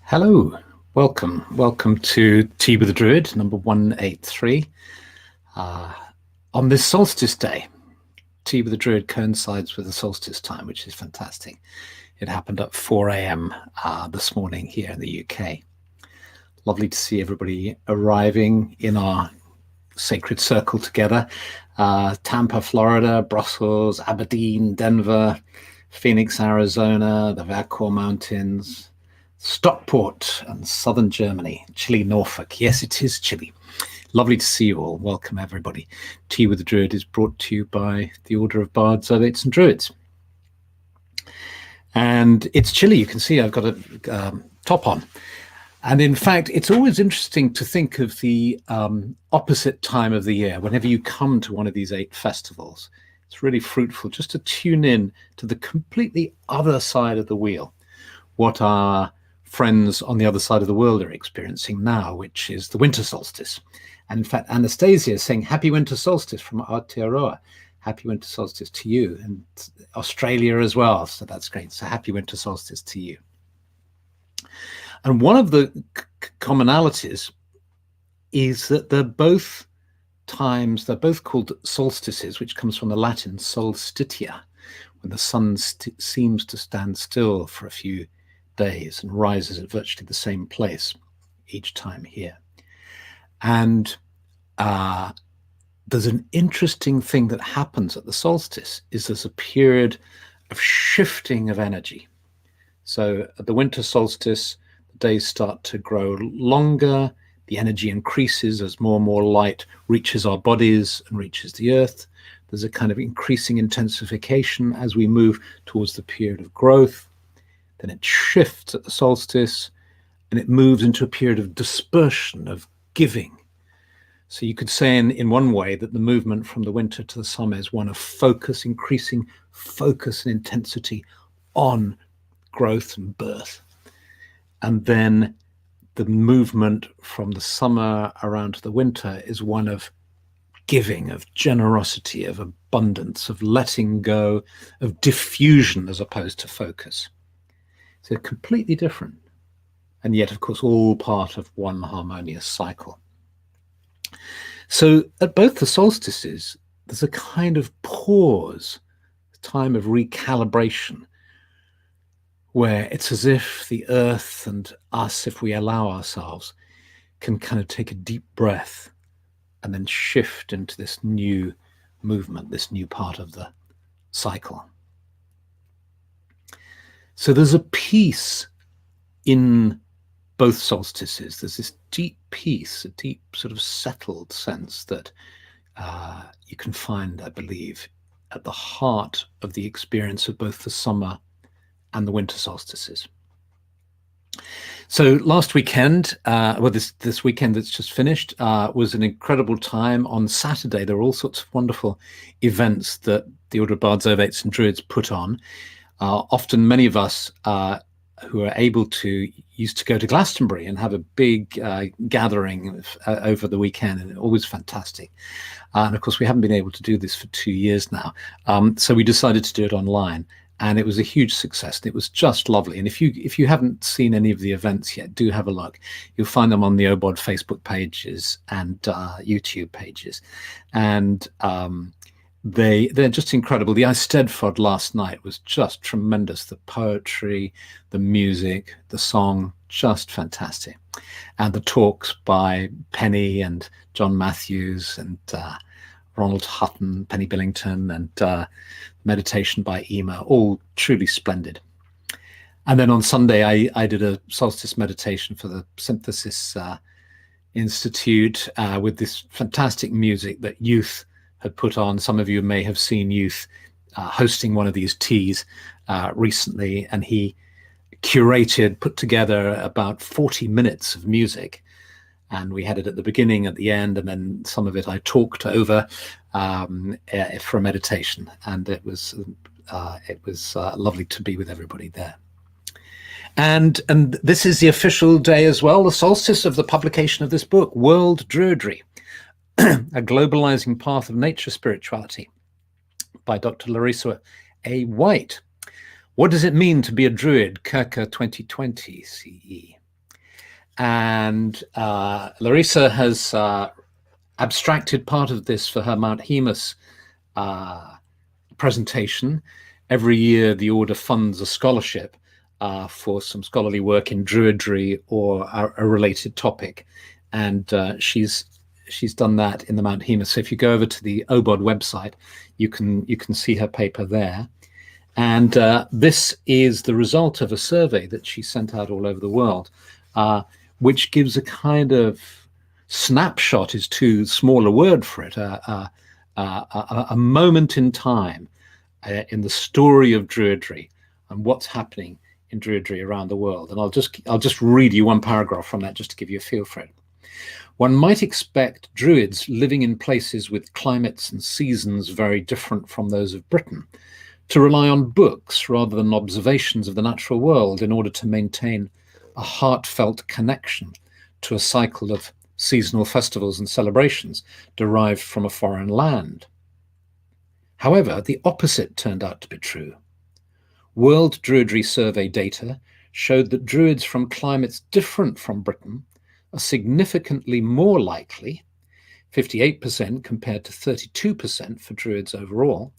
Hello, welcome to Tea with the Druid, number 183. On this solstice day, Tea with the Druid coincides with the solstice time, which is fantastic. It happened at 4 a.m. This morning here in the UK. Lovely to see everybody arriving in our sacred circle together. Tampa, Florida, Brussels, Aberdeen, Denver, Phoenix, Arizona, the Vercors Mountains, Stockport and southern Germany, chilly Norfolk. Yes, it is chilly. Lovely to see you all. Welcome, everybody. Tea with the Druid is brought to you by the Order of Bards, Ovates and Druids. And it's chilly. You can see I've got a top on. And in fact, it's always interesting to think of the opposite time of the year. Whenever you come to one of these 8 festivals, it's really fruitful just to tune in to the completely other side of the wheel. What our friends on the other side of the world are experiencing now, which is the winter solstice. And in fact, Anastasia is saying happy winter solstice from Aotearoa. Happy winter solstice to you, and Australia as well. So that's great. So happy winter solstice to you. And one of the commonalities is that they're both called solstices, which comes from the Latin solstitia, when the sun seems to stand still for a few days and rises at virtually the same place each time here. And there's an interesting thing that happens at the solstice is there's a period of shifting of energy. So at the winter solstice, the days start to grow longer, the energy increases as more and more light reaches our bodies and reaches the earth. There's a kind of increasing intensification as we move towards the period of growth. Then it shifts at the solstice and it moves into a period of dispersion, of giving. So you could say in one way that the movement from the winter to the summer is one of focus, increasing focus and intensity on growth and birth. And then the movement from the summer around to the winter is one of giving, of generosity, of abundance, of letting go, of diffusion as opposed to focus. So completely different, and yet, of course, all part of one harmonious cycle. So at both the solstices, there's a kind of pause, a time of recalibration, where it's as if the earth and us, if we allow ourselves, can kind of take a deep breath and then shift into this new movement, this new part of the cycle. So there's a peace in both solstices. There's this deep peace, a deep sort of settled sense that you can find, I believe, at the heart of the experience of both the summer and the winter solstices. So last weekend, this weekend that's just finished, was an incredible time. On Saturday, there were all sorts of wonderful events that the Order of Bards, Ovates and Druids put on. Often many of us who are able to used to go to Glastonbury and have a big gathering over the weekend, and always fantastic. And of course, we haven't been able to do this for 2 years now. So we decided to do it online, and it was a huge success. And it was just lovely. And if you haven't seen any of the events yet, do have a look. You'll find them on the OBOD Facebook pages and YouTube pages. And they're just incredible. The Eisteddfod last night was just tremendous. The poetry, the music, the song, just fantastic. And the talks by Penny and John Matthews and Ronald Hutton, Penny Billington, and meditation by Ema, all truly splendid. And then on Sunday, I did a solstice meditation for the Synthesis Institute with this fantastic music that Youth had put on. Some of you may have seen Youth hosting one of these teas recently, and he curated, put together about 40 minutes of music, and we had it at the beginning, at the end, and then some of it I talked over for a meditation, and it was lovely to be with everybody there. And this is the official day as well, the solstice of the publication of this book, World Druidry, A Globalizing Path of Nature Spirituality, by Dr. Larissa A. White. What does it mean to be a Druid, circa 2020 CE? And Larissa has abstracted part of this for her Mount Hemus presentation. Every year, the order funds a scholarship for some scholarly work in Druidry or a related topic, and she's done that in the Mount Hemus. So if you go over to the OBOD website, you can see her paper there. And this is the result of a survey that she sent out all over the world, which gives a kind of snapshot, is too small a word for it, a moment in time in the story of Druidry and what's happening in Druidry around the world. And I'll just read you one paragraph from that just to give you a feel for it. One might expect Druids living in places with climates and seasons very different from those of Britain to rely on books rather than observations of the natural world in order to maintain a heartfelt connection to a cycle of seasonal festivals and celebrations derived from a foreign land. However, the opposite turned out to be true. World Druidry Survey data showed that Druids from climates different from Britain are significantly more likely, 58% compared to 32% for Druids overall,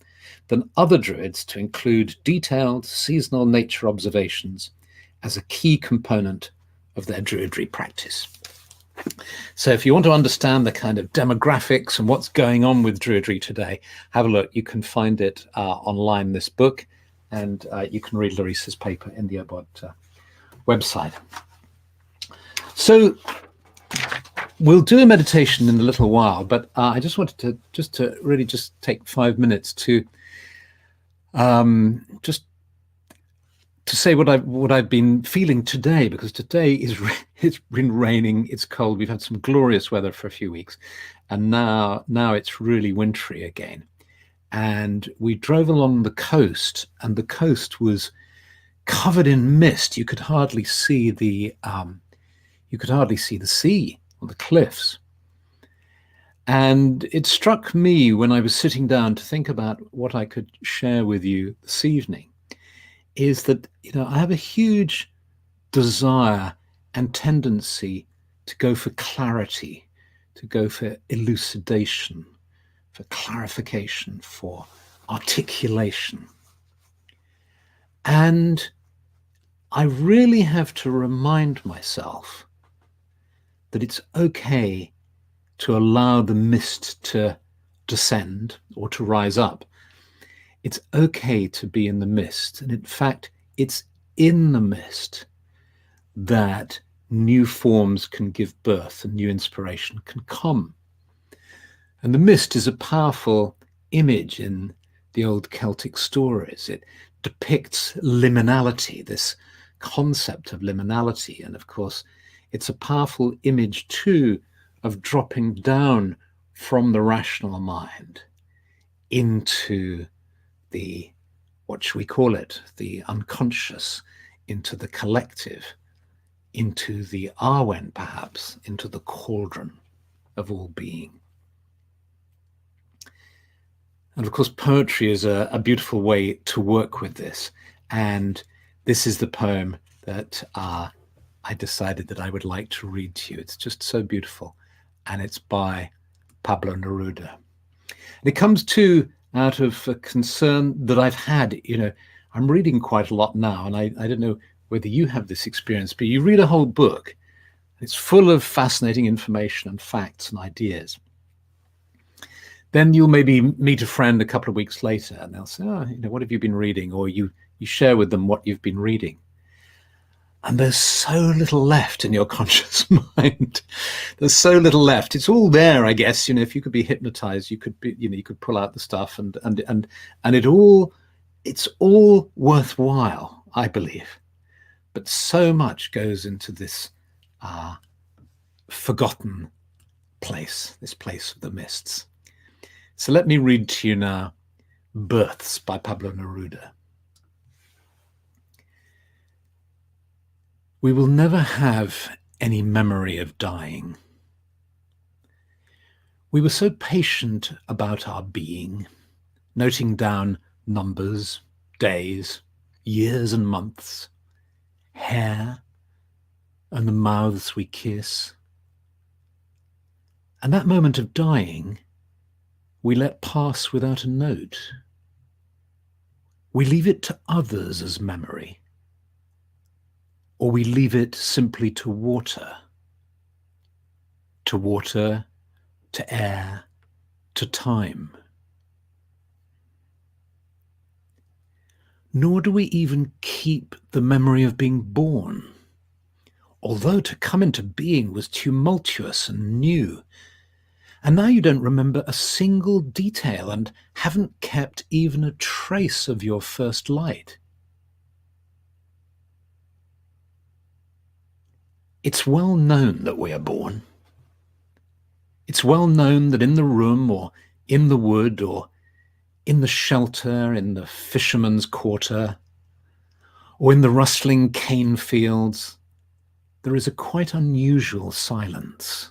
than other Druids to include detailed seasonal nature observations as a key component of their Druidry practice. So if you want to understand the kind of demographics and what's going on with Druidry today, have a look. You can find it online, this book, and you can read Larissa's paper in the OBOD website. So we'll do a meditation in a little while, but I just wanted to really take 5 minutes to just to say what I've been feeling today, because today it's been raining, it's cold, we've had some glorious weather for a few weeks, and now it's really wintry again. And we drove along the coast, and the coast was covered in mist. You could hardly see the sea or the cliffs. And it struck me when I was sitting down to think about what I could share with you this evening, is that, I have a huge desire and tendency to go for clarity, to go for elucidation, for clarification, for articulation. And I really have to remind myself that it's okay to allow the mist to descend or to rise up. It's okay to be in the mist. And in fact, it's in the mist that new forms can give birth and new inspiration can come. And the mist is a powerful image in the old Celtic stories. It depicts liminality, this concept of liminality. And of course, it's a powerful image too of dropping down from the rational mind into the, what should we call it, the unconscious, into the collective, into the Arwen perhaps, into the cauldron of all being. And of course, poetry is a beautiful way to work with this. And this is the poem that I decided that I would like to read to you. It's just so beautiful. And it's by Pablo Neruda. And it comes out of a concern that I've had. I'm reading quite a lot now, and I don't know whether you have this experience, but you read a whole book. It's full of fascinating information and facts and ideas. Then you'll maybe meet a friend a couple of weeks later, and they'll say, what have you been reading? Or you share with them what you've been reading. And there's so little left in your conscious mind. There's so little left. It's all there, I guess. If you could be hypnotized, you could pull out the stuff, and it's all worthwhile, I believe. But so much goes into this forgotten place, this place of the mists. So let me read to you now Births by Pablo Neruda. We will never have any memory of dying. We were so patient about our being, noting down numbers, days, years and months, hair, and the mouths we kiss. And that moment of dying, we let pass without a note. We leave it to others as memory, or we leave it simply to water, to air, to time. Nor do we even keep the memory of being born, although to come into being was tumultuous and new. And now you don't remember a single detail and haven't kept even a trace of your first light. It's well known that we are born. It's well known that in the room or in the wood or in the shelter, in the fisherman's quarter, or in the rustling cane fields, there is a quite unusual silence.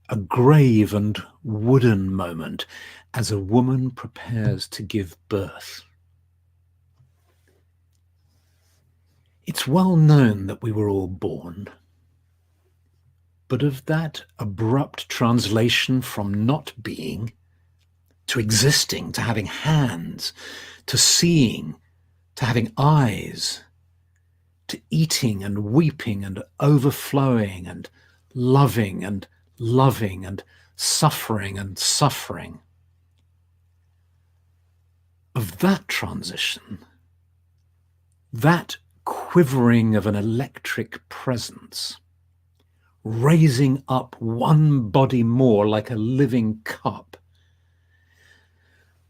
A grave and wooden moment as a woman prepares to give birth. It's well known that we were all born, but of that abrupt translation from not being to existing, to having hands, to seeing, to having eyes, to eating and weeping and overflowing and loving and suffering and suffering. Of that transition, that quivering of an electric presence, raising up one body more like a living cup,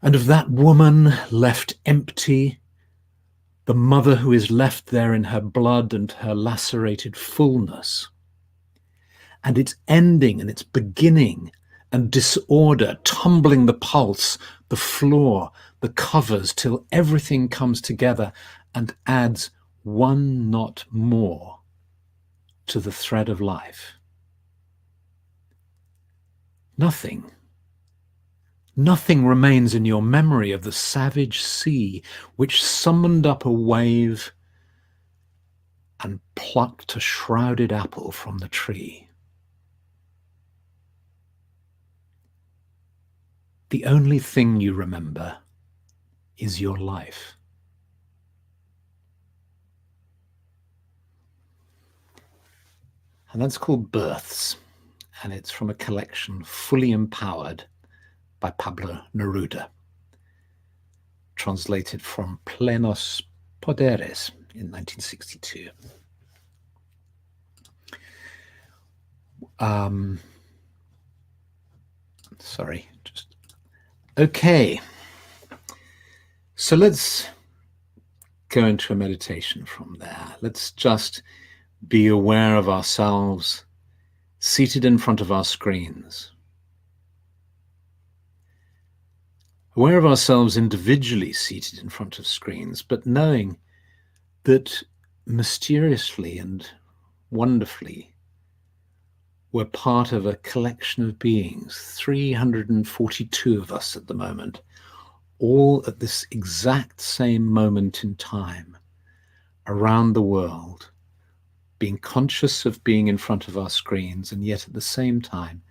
and of that woman left empty, the mother who is left there in her blood and her lacerated fullness, and its ending and its beginning and disorder, tumbling the pulse, the floor, the covers, till everything comes together and adds one knot more to the thread of life. Nothing remains in your memory of the savage sea which summoned up a wave and plucked a shrouded apple from the tree. The only thing you remember is your life. And that's called Births, and it's from a collection, Fully Empowered, by Pablo Neruda, translated from Plenos Poderes in 1962. Okay. So let's go into a meditation from there. Let's just be aware of ourselves seated in front of our screens. Aware of ourselves individually seated in front of screens, but knowing that mysteriously and wonderfully we're part of a collection of beings, 342 of us at the moment, all at this exact same moment in time, around the world, being conscious of being in front of our screens, and yet at the same time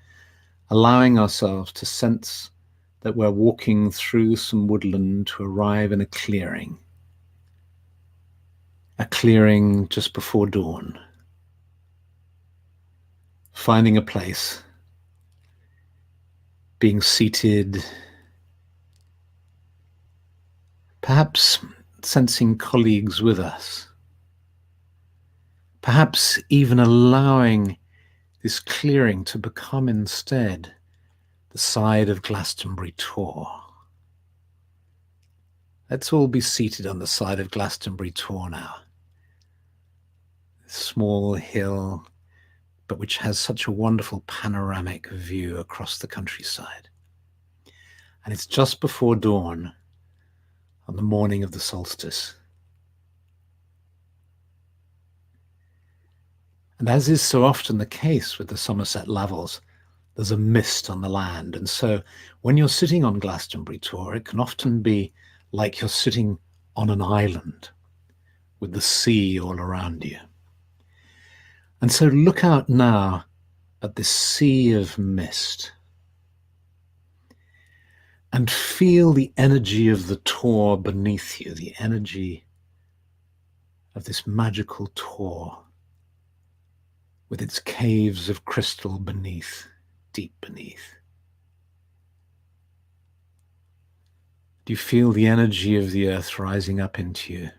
allowing ourselves to sense that we're walking through some woodland to arrive in a clearing just before dawn, finding a place, being seated, perhaps sensing colleagues with us, perhaps even allowing this clearing to become instead the side of Glastonbury Tor. Let's all be seated on the side of Glastonbury Tor now. Small hill, but which has such a wonderful panoramic view across the countryside. And it's just before dawn on the morning of the solstice. And as is so often the case with the Somerset levels, there's a mist on the land. And so when you're sitting on Glastonbury Tor, it can often be like you're sitting on an island with the sea all around you. And so look out now at this sea of mist and feel the energy of the Tor beneath you, the energy of this magical Tor with its caves of crystal beneath, deep beneath. Do you feel the energy of the earth rising up into you?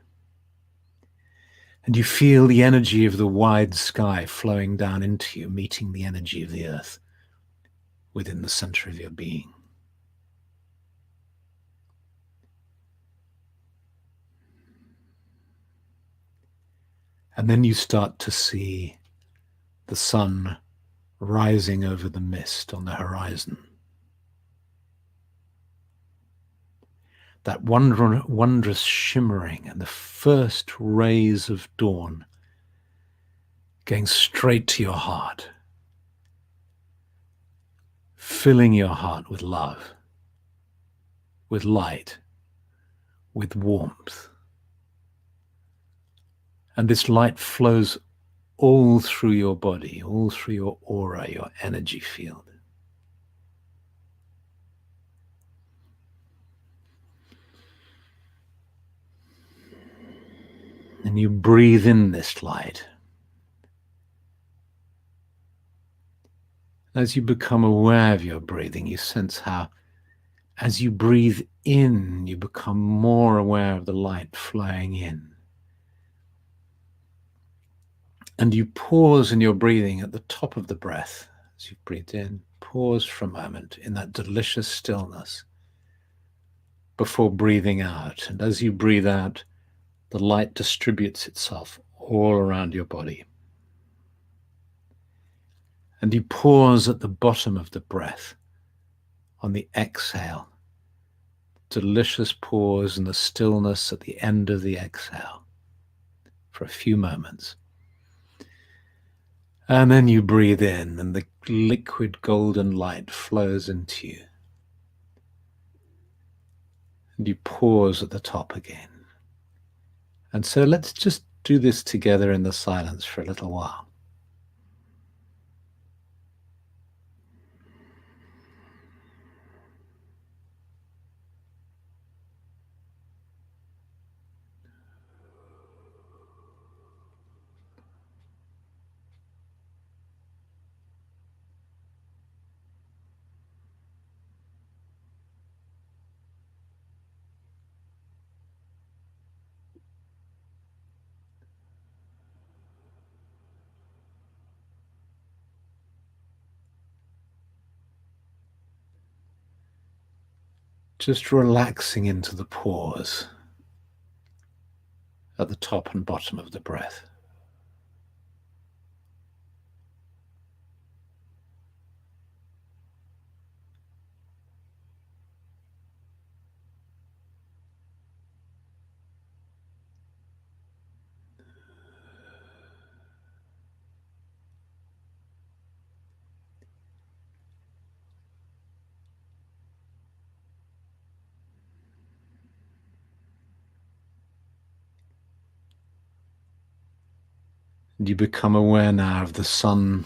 And you feel the energy of the wide sky flowing down into you, meeting the energy of the earth within the center of your being. And then you start to see the sun rising over the mist on the horizon. That wondrous shimmering and the first rays of dawn going straight to your heart, filling your heart with love, with light, with warmth. And this light flows all through your body, all through your aura, your energy field. And you breathe in this light. As you become aware of your breathing, you sense how, as you breathe in, you become more aware of the light flowing in. And you pause in your breathing at the top of the breath. As you breathe in, pause for a moment in that delicious stillness before breathing out. And as you breathe out, the light distributes itself all around your body. And you pause at the bottom of the breath on the exhale. Delicious pause and the stillness at the end of the exhale for a few moments. And then you breathe in and the liquid golden light flows into you. And you pause at the top again. And so let's just do this together in the silence for a little while. Just relaxing into the pause at the top and bottom of the breath. And you become aware now of the sun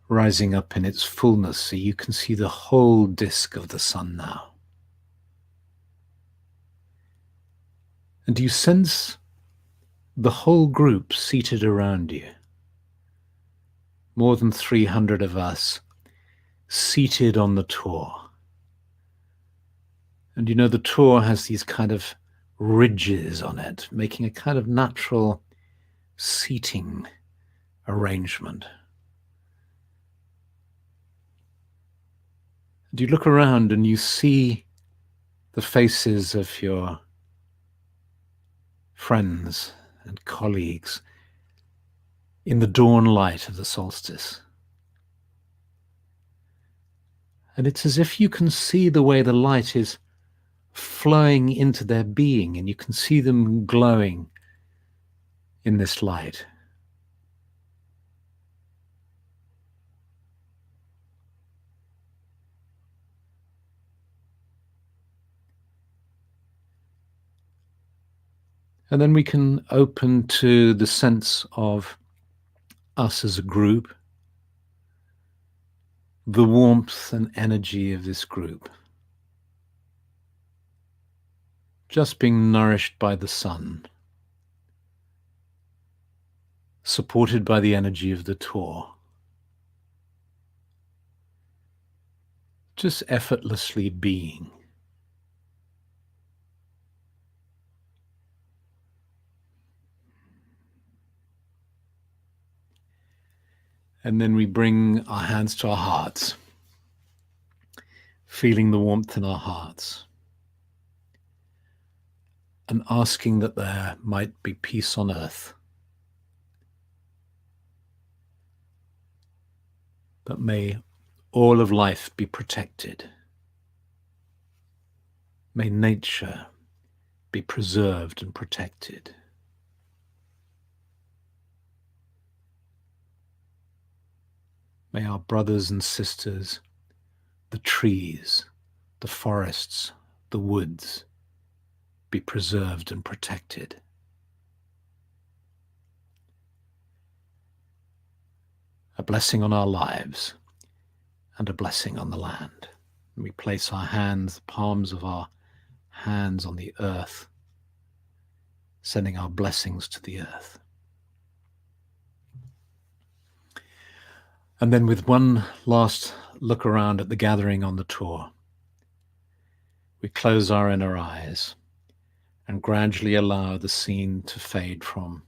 rising up in its fullness, so you can see the whole disk of the sun now. And you sense the whole group seated around you. More than 300 of us seated on the Tor. And you know, the Tor has these kind of ridges on it, making a kind of natural seating arrangement. And you look around and you see the faces of your friends and colleagues in the dawn light of the solstice. And it's as if you can see the way the light is flowing into their being, and you can see them glowing in this light. And then we can open to the sense of us as a group, the warmth and energy of this group, just being nourished by the sun, supported by the energy of the Tor, just effortlessly being. And then we bring our hands to our hearts, feeling the warmth in our hearts, and asking that there might be peace on earth, that may all of life be protected, may nature be preserved and protected. May our brothers and sisters, the trees, the forests, the woods, be preserved and protected. A blessing on our lives and a blessing on the land. And we place our hands, the palms of our hands on the earth, sending our blessings to the earth. And then with one last look around at the gathering on the Tor, we close our inner eyes and gradually allow the scene to fade from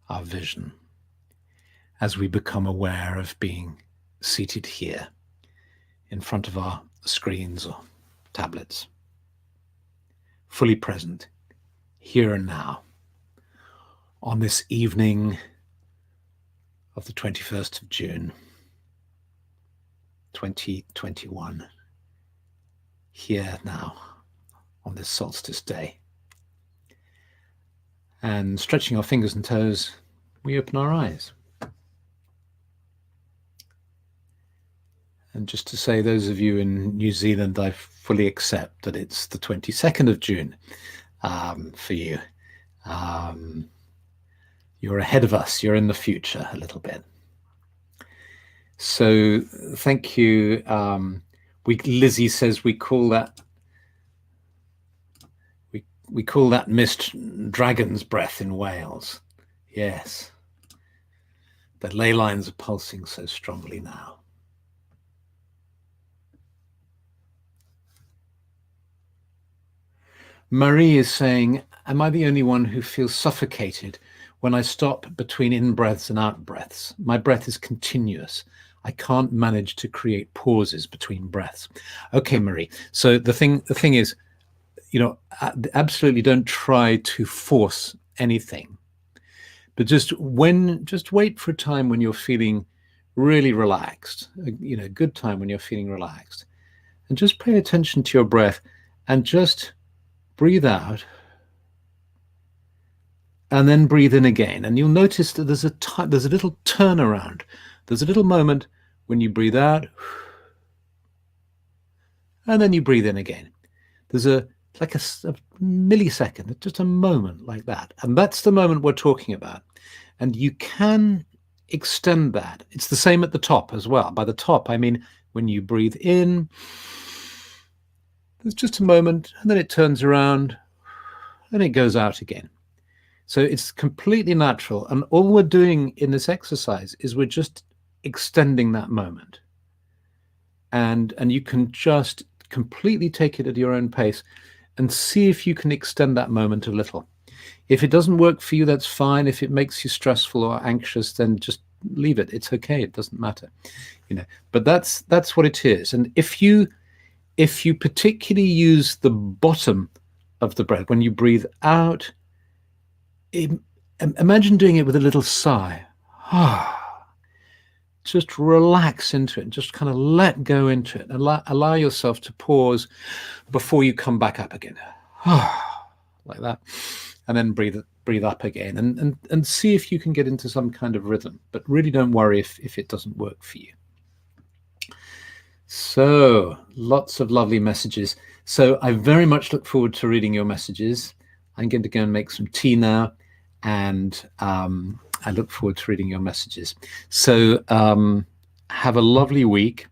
our vision as we become aware of being seated here in front of our screens or tablets, fully present, here and now, on this evening of the 21st of June, 2021, here now on this solstice day. And stretching our fingers and toes, we open our eyes. And just to say, those of you in New Zealand, I fully accept that it's the 22nd of June for you. You're ahead of us. You're in the future a little bit. So thank you. Lizzie says we call that mist dragon's breath in Wales. Yes. The ley lines are pulsing so strongly now. Marie is saying, am I the only one who feels suffocated when I stop between in-breaths and out-breaths? My breath is continuous. I can't manage to create pauses between breaths. Okay, Marie. So the thing is, absolutely don't try to force anything, but just wait for a time when you're feeling really relaxed, a good time when you're feeling relaxed, and just pay attention to your breath and just breathe out and then breathe in again. And you'll notice that there's a little turnaround. There's a little moment when you breathe out and then you breathe in again. There's a millisecond, just a moment like that. And that's the moment we're talking about. And you can extend that. It's the same at the top as well. By the top, I mean, when you breathe in, there's just a moment and then it turns around and it goes out again. So it's completely natural. And all we're doing in this exercise is we're just extending that moment. And you can just completely take it at your own pace and see if you can extend that moment a little. If it doesn't work for you, that's fine. If it makes you stressful or anxious, then just leave it. It's okay. It doesn't matter. But that's what it is. And if you particularly use the bottom of the breath, when you breathe out, imagine doing it with a little sigh. Just relax into it and just kind of let go into it. Allow yourself to pause before you come back up again. Like that. And then breathe up again and see if you can get into some kind of rhythm. But really don't worry if it doesn't work for you. So lots of lovely messages. So I very much look forward to reading your messages. I'm going to go and make some tea now and I look forward to reading your messages. So have a lovely week,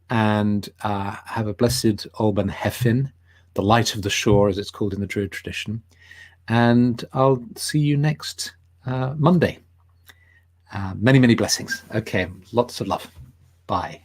and have a blessed Olban Hefin, the light of the shore, as it's called in the Druid tradition. And I'll see you next Monday. Many, many blessings. Okay, lots of love. Bye.